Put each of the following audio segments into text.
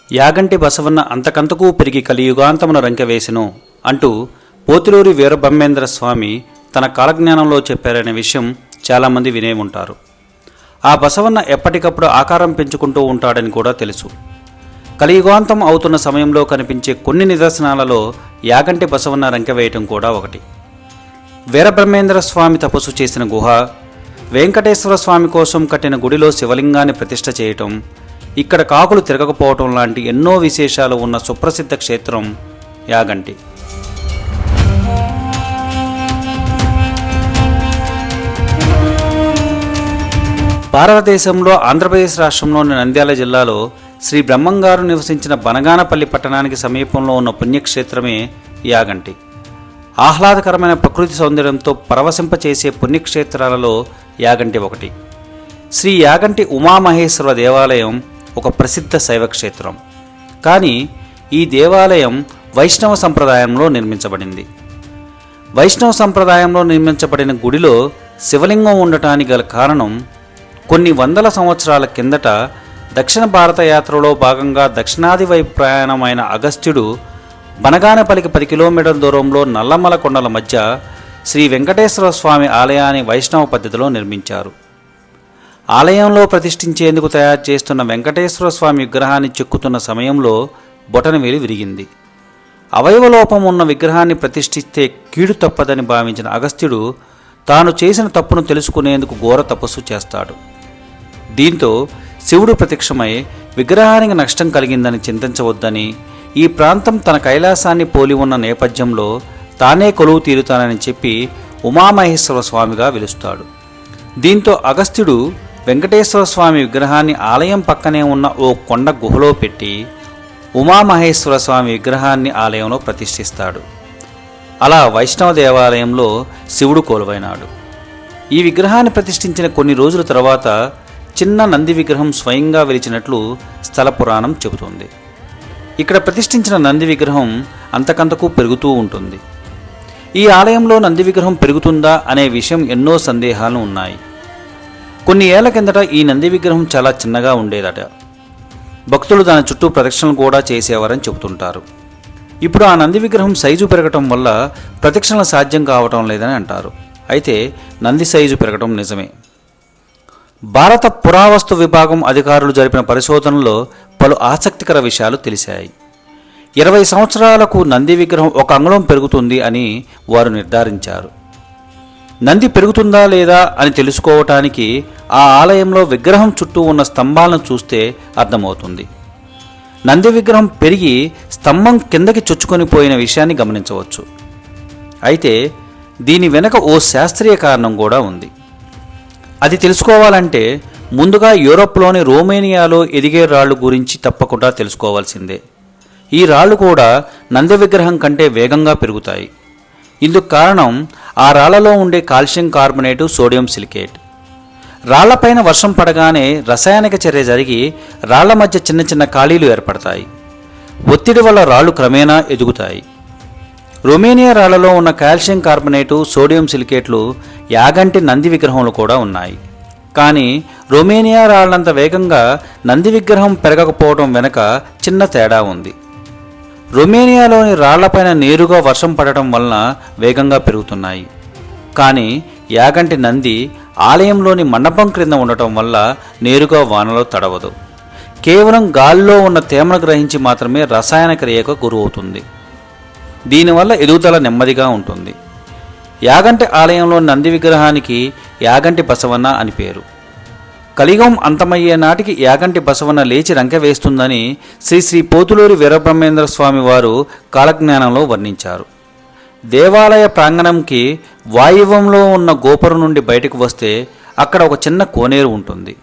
యాగంటి బసవన్న అంతకంతకూ పెరిగి కలియుగాంతమున రంకెవేసెను అంటూ పోతులూరి వీరబ్రహ్మేంద్ర స్వామి తన కాలజ్ఞానంలో చెప్పారనే విషయం చాలామంది వినే ఉంటారు. ఆ బసవన్న ఎప్పటికప్పుడు ఆకారం పెంచుకుంటూ ఉంటాడని కూడా తెలుసు. కలియుగాంతం అవుతున్న సమయంలో కనిపించే కొన్ని నిదర్శనాలలో యాగంటి బసవన్న రంకెవేయటం కూడా ఒకటి. వీరబ్రహ్మేంద్ర స్వామి తపస్సు చేసిన గుహ, వెంకటేశ్వర స్వామి కోసం కట్టిన గుడిలో శివలింగాన్ని ప్రతిష్ఠ చేయటం, ఇక్కడ కాకులు తిరగకపోవటం లాంటి ఎన్నో విశేషాలు ఉన్న సుప్రసిద్ధ క్షేత్రం యాగంటి. భారతదేశంలో ఆంధ్రప్రదేశ్ రాష్ట్రంలోని నంద్యాల జిల్లాలో శ్రీ బ్రహ్మంగారు నివసించిన బనగానపల్లి పట్టణానికి సమీపంలో ఉన్న పుణ్యక్షేత్రమే యాగంటి. ఆహ్లాదకరమైన ప్రకృతి సౌందర్యంతో పరవశింపచేసే పుణ్యక్షేత్రాలలో యాగంటి ఒకటి. శ్రీ యాగంటి ఉమామహేశ్వర దేవాలయం ఒక ప్రసిద్ధ శైవక్షేత్రం. కానీ ఈ దేవాలయం వైష్ణవ సంప్రదాయంలో నిర్మించబడింది. వైష్ణవ సంప్రదాయంలో నిర్మించబడిన గుడిలో శివలింగం ఉండటానికి గల కారణం, కొన్ని వందల సంవత్సరాల కిందట దక్షిణ భారత యాత్రలో భాగంగా దక్షిణాది వైపు ప్రయాణమైన అగస్త్యుడు బనగానపల్లికి 10 కిలోమీటర్ల దూరంలో నల్లమల కొండల మధ్య శ్రీ వెంకటేశ్వర స్వామి ఆలయాన్ని వైష్ణవ పద్ధతిలో నిర్మించారు. ఆలయంలో ప్రతిష్ఠించేందుకు తయారు చేస్తున్న వెంకటేశ్వర స్వామి విగ్రహాన్ని చెక్కుతున్న సమయంలో బొటనవేలు విరిగింది. అవయవలోపం ఉన్న విగ్రహాన్ని ప్రతిష్ఠిస్తే కీడు తప్పదని భావించిన అగస్త్యుడు తాను చేసిన తప్పును తెలుసుకునేందుకు ఘోర తపస్సు చేస్తాడు. దీంతో శివుడు ప్రత్యక్షమై విగ్రహానికి నష్టం కలిగిందని చింతించవద్దని, ఈ ప్రాంతం తన కైలాసాన్ని పోలి ఉన్న నేపథ్యంలో తానే కొలువు తీరుతానని చెప్పి ఉమామహేశ్వర స్వామిగా వెలుస్తాడు. దీంతో అగస్త్యుడు వెంకటేశ్వర స్వామి విగ్రహాన్ని ఆలయం పక్కనే ఉన్న ఓ కొండ గుహలో పెట్టి ఉమామహేశ్వర స్వామి విగ్రహాన్ని ఆలయంలో ప్రతిష్ఠిస్తాడు. అలా వైష్ణవ దేవాలయంలో శివుడు కొలువైనాడు. ఈ విగ్రహాన్ని ప్రతిష్ఠించిన కొన్ని రోజుల తర్వాత చిన్న నంది విగ్రహం స్వయంగా వెలిచినట్లు స్థల పురాణం చెబుతుంది. ఇక్కడ ప్రతిష్ఠించిన నంది విగ్రహం అంతకంతకు పెరుగుతూ ఉంటుంది. ఈ ఆలయంలో నంది విగ్రహం పెరుగుతుందా అనే విషయం ఎన్నో సందేహాలు ఉన్నాయి. కొన్ని ఏళ్ల కిందట ఈ నంది విగ్రహం చాలా చిన్నగా ఉండేదట. భక్తులు దాని చుట్టూ ప్రదక్షిణలు కూడా చేసేవారని చెబుతుంటారు. ఇప్పుడు ఆ నంది విగ్రహం సైజు పెరగటం వల్ల ప్రదక్షిణలు సాధ్యం కావటం లేదని అంటారు. అయితే నంది సైజు పెరగటం నిజమే. భారత పురావస్తు విభాగం అధికారులు జరిపిన పరిశోధనలో పలు ఆసక్తికర విషయాలు తెలిసాయి. 20 సంవత్సరాలకు నంది విగ్రహం 1 అంగుళం పెరుగుతుంది అని వారు నిర్ధారించారు. నంది పెరుగుతుందా లేదా అని తెలుసుకోవటానికి ఆ ఆలయంలో విగ్రహం చుట్టూ ఉన్న స్తంభాలను చూస్తే అర్థమవుతుంది. నంది విగ్రహం పెరిగి స్తంభం కిందకి చొచ్చుకొని పోయిన విషయాన్ని గమనించవచ్చు. అయితే దీని వెనక ఓ శాస్త్రీయ కారణం కూడా ఉంది. అది తెలుసుకోవాలంటే ముందుగా యూరోప్లోని రోమేనియాలో ఎదిగే రాళ్ళు గురించి తప్పకుండా తెలుసుకోవాల్సిందే. ఈ రాళ్ళు కూడా నంది విగ్రహం కంటే వేగంగా పెరుగుతాయి. ఇందుకు కారణం ఆ రాళ్లలో ఉండే కాల్షియం కార్బోనేటు, సోడియం సిలికేట్. రాళ్లపైన వర్షం పడగానే రసాయనిక చర్య జరిగి రాళ్ల మధ్య చిన్న చిన్న ఖాళీలు ఏర్పడతాయి. ఒత్తిడి వల్ల రాళ్లు క్రమేణా ఎదుగుతాయి. రొమేనియా రాళ్లలో ఉన్న కాల్షియం కార్బోనేటు, సోడియం సిలికేట్లు యాగంటి నంది విగ్రహంలో కూడా ఉన్నాయి. కానీ రొమేనియా రాళ్లంత వేగంగా నంది విగ్రహం పెరగకపోవడం వెనుక చిన్న తేడా ఉంది. రొమేనియాలోని రాళ్లపైన నేరుగా వర్షం పడటం వలన వేగంగా పెరుగుతున్నాయి. కానీ యాగంటి నంది ఆలయంలోని మండపం క్రింద ఉండటం వల్ల నేరుగా వానలో తడవదు. కేవలం గాలిలో ఉన్న తేమను గ్రహించి మాత్రమే రసాయన క్రియకు గురవుతుంది. దీనివల్ల ఎదుగుదల నెమ్మదిగా ఉంటుంది. యాగంటి ఆలయంలో నంది విగ్రహానికి యాగంటి బసవన్న అని పేరు. కలియుగం అంతమయ్యే నాటికి యాగంటి బసవన్న లేచి రంకె వేస్తుందని శ్రీ పోతులూరి వీరబ్రహ్మేంద్ర స్వామి వారు కాలజ్ఞానంలో వర్ణించారు. దేవాలయ ప్రాంగణంకి వాయువ్యంలో ఉన్న గోపురం నుండి బయటకు వస్తే అక్కడ ఒక చిన్న కోనేరు ఉంటుంది.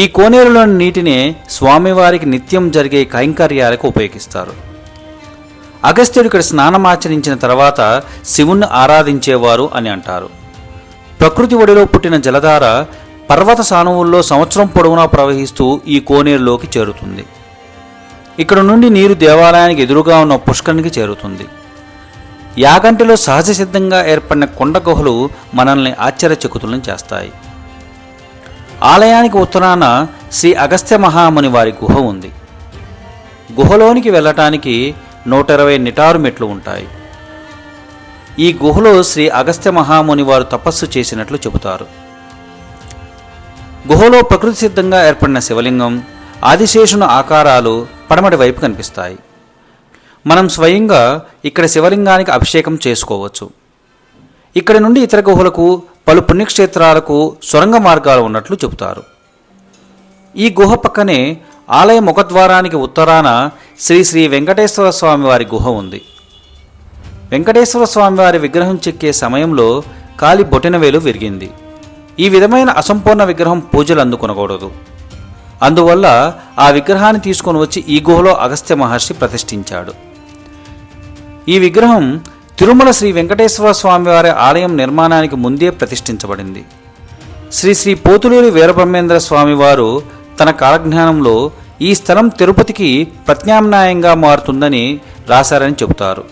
ఈ కోనేరులోని నీటినే స్వామివారికి నిత్యం జరిగే కైంకర్యాలకు ఉపయోగిస్తారు. అగస్త్యుడు ఇక్కడ స్నానమాచరించిన తర్వాత శివుణ్ణి ఆరాధించేవారు అని అంటారు. ప్రకృతి ఒడిలో పుట్టిన జలధార పర్వత సానువుల్లో సంవత్సరం పొడవునా ప్రవహిస్తూ ఈ కోనేరులోకి చేరుతుంది. ఇక్కడ నుండి నీరు దేవాలయానికి ఎదురుగా ఉన్న పుష్కరునికి చేరుతుంది. యాగంటిలో సహజ సిద్ధంగా ఏర్పడిన కొండ గుహలు మనల్ని ఆశ్చర్యచకితులను చేస్తాయి. ఆలయానికి ఉత్తరాన శ్రీ అగస్త్య మహాముని వారి గుహ ఉంది. గుహలోనికి వెళ్ళటానికి 120 నిటారు మెట్లు ఉంటాయి. ఈ గుహలో శ్రీ అగస్త్య మహాముని వారు తపస్సు చేసినట్లు చెబుతారు. గుహలో ప్రకృతి సిద్ధంగా ఏర్పడిన శివలింగం, ఆదిశేషుని ఆకారాలు పడమటి వైపు కనిపిస్తాయి. మనం స్వయంగా ఇక్కడ శివలింగానికి అభిషేకం చేసుకోవచ్చు. ఇక్కడి నుండి ఇతర గుహలకు, పలు పుణ్యక్షేత్రాలకు సొరంగ మార్గాలు ఉన్నట్లు చెబుతారు. ఈ గుహ పక్కనే ఆలయ ముఖద్వారానికి ఉత్తరాన శ్రీ శ్రీ వెంకటేశ్వర స్వామి వారి గుహ ఉంది. వెంకటేశ్వర స్వామి వారి విగ్రహం చెక్కే సమయంలో కాలి బొటనవేలు విరిగింది. ఈ విధమైన అసంపూర్ణ విగ్రహం పూజలు అందుకొనకూడదు. అందువల్ల ఆ విగ్రహాన్ని తీసుకొని వచ్చి ఈ గుహలో అగస్త్య మహర్షి ప్రతిష్ఠించాడు. ఈ విగ్రహం తిరుమల శ్రీ వెంకటేశ్వర స్వామివారి ఆలయం నిర్మాణానికి ముందే ప్రతిష్ఠించబడింది. శ్రీ శ్రీ పోతులూరి వీరబ్రహ్మేంద్ర స్వామివారు తన కాలజ్ఞానంలో ఈ స్థలం తిరుపతికి ప్రత్యామ్నాయంగా మారుతుందని రాశారని చెబుతారు.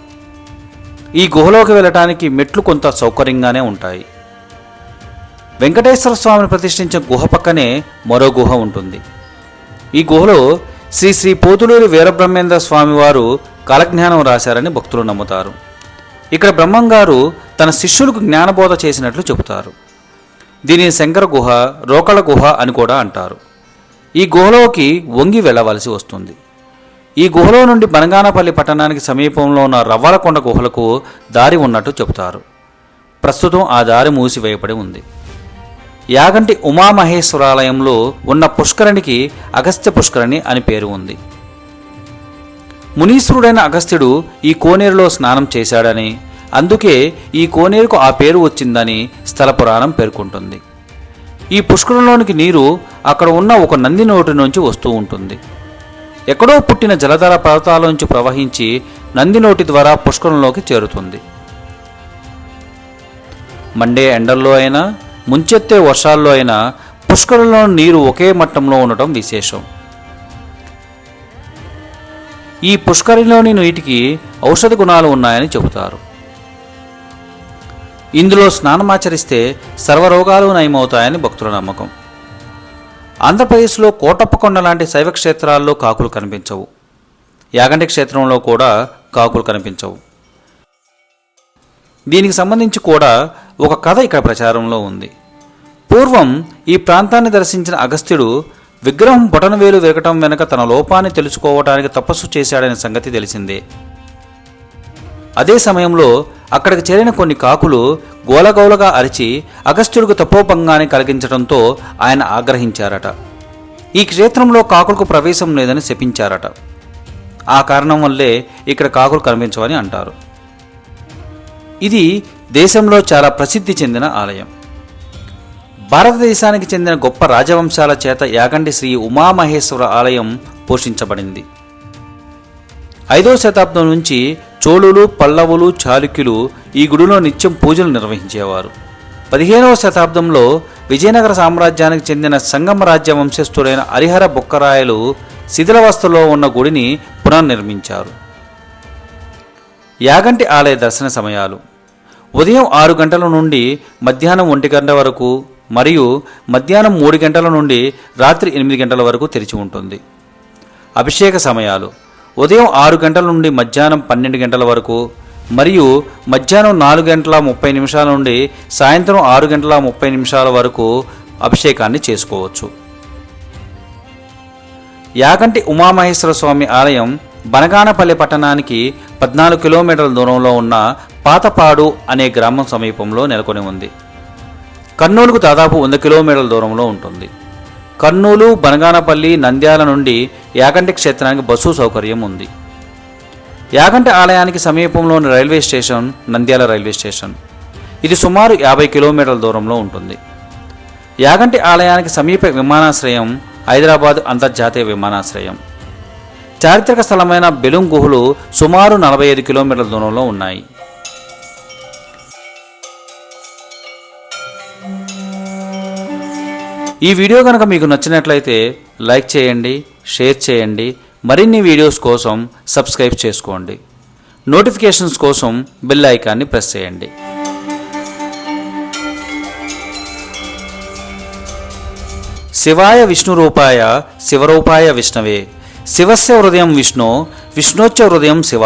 ఈ గుహలోకి వెళ్ళటానికి మెట్లు కొంత సౌకర్యంగానే ఉంటాయి. వెంకటేశ్వర స్వామిని ప్రతిష్ఠించిన గుహ పక్కనే మరో గుహ ఉంటుంది. ఈ గుహలో శ్రీ శ్రీ పోతులూరి వీరబ్రహ్మేంద్ర స్వామివారు కాలజ్ఞానం రాశారని భక్తులు నమ్ముతారు. ఇక్కడ బ్రహ్మంగారు తన శిష్యులకు జ్ఞానబోధ చేసినట్లు చెబుతారు. దీనిని శంకర గుహ, రోకళ గుహ అని కూడా అంటారు. ఈ గుహలోకి వంగి వెళ్ళవలసి వస్తుంది. ఈ గుహలో నుండి బనగానపల్లి పట్టణానికి సమీపంలో ఉన్న రవ్వలకొండ గుహలకు దారి ఉన్నట్టు చెబుతారు. ప్రస్తుతం ఆ దారి మూసివేయబడి ఉంది. యాగంటి ఉమామహేశ్వరాలయంలో ఉన్న పుష్కరిణికి అగస్త్య పుష్కరిణి అని పేరు ఉంది. మునీశ్వరుడైన అగస్త్యుడు ఈ కోనేరులో స్నానం చేశాడని, అందుకే ఈ కోనేరుకు ఆ పేరు వచ్చిందని స్థల పురాణం పేర్కొంటుంది. ఈ పుష్కరంలోనికి నీరు అక్కడ ఉన్న ఒక నంది నోటి నుంచి వస్తూ ఉంటుంది. ఎక్కడో పుట్టిన జలధార పర్వతాల్లోంచి ప్రవహించి నంది నోటి ద్వారా పుష్కరంలోకి చేరుతుంది. మండే ఎండల్లో అయినా, ముంచెత్తే వర్షాల్లో అయినా పుష్కరంలో నీరు ఒకే మట్టంలో ఉండటం విశేషం. ఈ పుష్కరిలోని నీటికి ఔషధ గుణాలు ఉన్నాయని చెబుతారు. ఇందులో స్నానమాచరిస్తే సర్వరోగాలు నయమవుతాయని భక్తుల నమ్మకం. ఆంధ్రప్రదేశ్లో కోటప్పకొండ లాంటి శైవ క్షేత్రాల్లో కాకులు కనిపించవు. యాగంటి క్షేత్రంలో కూడా కాకులు కనిపించవు. దీనికి సంబంధించి కూడా ఒక కథ ఇక్కడ ప్రచారంలో ఉంది. పూర్వం ఈ ప్రాంతాన్ని దర్శించిన అగస్త్యుడు విగ్రహం బొటనవేలు విరగటం వెనుక తన లోపాన్ని తెలుసుకోవటానికి తపస్సు చేశాడనే సంగతి తెలిసిందే. అదే సమయంలో అక్కడికి చేరిన కొన్ని కాకులు గోలగోలగా అరిచి అగస్త్యుడికి తపోభంగాన్ని కలిగించడంతో ఆయన ఆగ్రహించారట. ఈ క్షేత్రంలో కాకులకు ప్రవేశం లేదని శపించారట. ఆ కారణం వల్లే ఇక్కడ కాకులు కనిపించవని అంటారు. ఇది దేశంలో చాలా ప్రసిద్ధి చెందిన ఆలయం. భారతదేశానికి చెందిన గొప్ప రాజవంశాల చేత యాగంటి శ్రీ ఉమామహేశ్వర ఆలయం పోషించబడింది. 5వ శతాబ్దం నుంచి చోళులు, పల్లవులు, చాళుక్యులు ఈ గుడిలో నిత్యం పూజలు నిర్వహించేవారు. 15వ శతాబ్దంలో విజయనగర సామ్రాజ్యానికి చెందిన సంగమ రాజ్య వంశస్థుడైన హరిహర బొక్కరాయలు శిథిలావస్థలో ఉన్న గుడిని పునర్నిర్మించారు. యాగంటి ఆలయ దర్శన సమయాలు ఉదయం 6 గంటల నుండి మధ్యాహ్నం 1 గంట వరకు మరియు మధ్యాహ్నం 3 గంటల నుండి రాత్రి 8 గంటల వరకు తెరిచి ఉంటుంది. అభిషేక సమయాలు ఉదయం 6 గంటల నుండి మధ్యాహ్నం 12 గంటల వరకు మరియు మధ్యాహ్నం 4 గంటల 30 నిమిషాల నుండి సాయంత్రం 6 గంటల 30 నిమిషాల వరకు అభిషేకాన్ని చేసుకోవచ్చు. యాగంటి ఉమామహేశ్వర స్వామి ఆలయం బనగానపల్లి పట్టణానికి 14 కిలోమీటర్ల దూరంలో ఉన్న పాతపాడు అనే గ్రామం సమీపంలో నెలకొని ఉంది. కర్నూలుకు దాదాపు 100 కిలోమీటర్ల దూరంలో ఉంటుంది. కర్నూలు, బనగానపల్లి, నంద్యాల నుండి యాగంటి క్షేత్రానికి బస్సు సౌకర్యం ఉంది. యాగంటి ఆలయానికి సమీపంలోని railway station Nandyal railway station. ఇది సుమారు 50 కిలోమీటర్ల దూరంలో ఉంటుంది. యాగంటి ఆలయానికి సమీప విమానాశ్రయం హైదరాబాద్ అంతర్జాతీయ విమానాశ్రయం. చారిత్రక స్థలమైన బెలూం గుహలు సుమారు 45 కిలోమీటర్ల దూరంలో ఉన్నాయి. ఈ వీడియో కనుక మీకు నచ్చినట్లయితే లైక్ చేయండి, షేర్ చేయండి. మరిన్ని వీడియోస్ కోసం సబ్స్క్రైబ్ చేసుకోండి. నోటిఫికేషన్స్ కోసం బెల్ ఐకాన్ని ప్రెస్ చేయండి. శివాయ విష్ణురూపాయ శివరూపాయ విష్ణవే శివస్య హృదయం విష్ణు, విష్ణోచ్చ హృదయం శివ.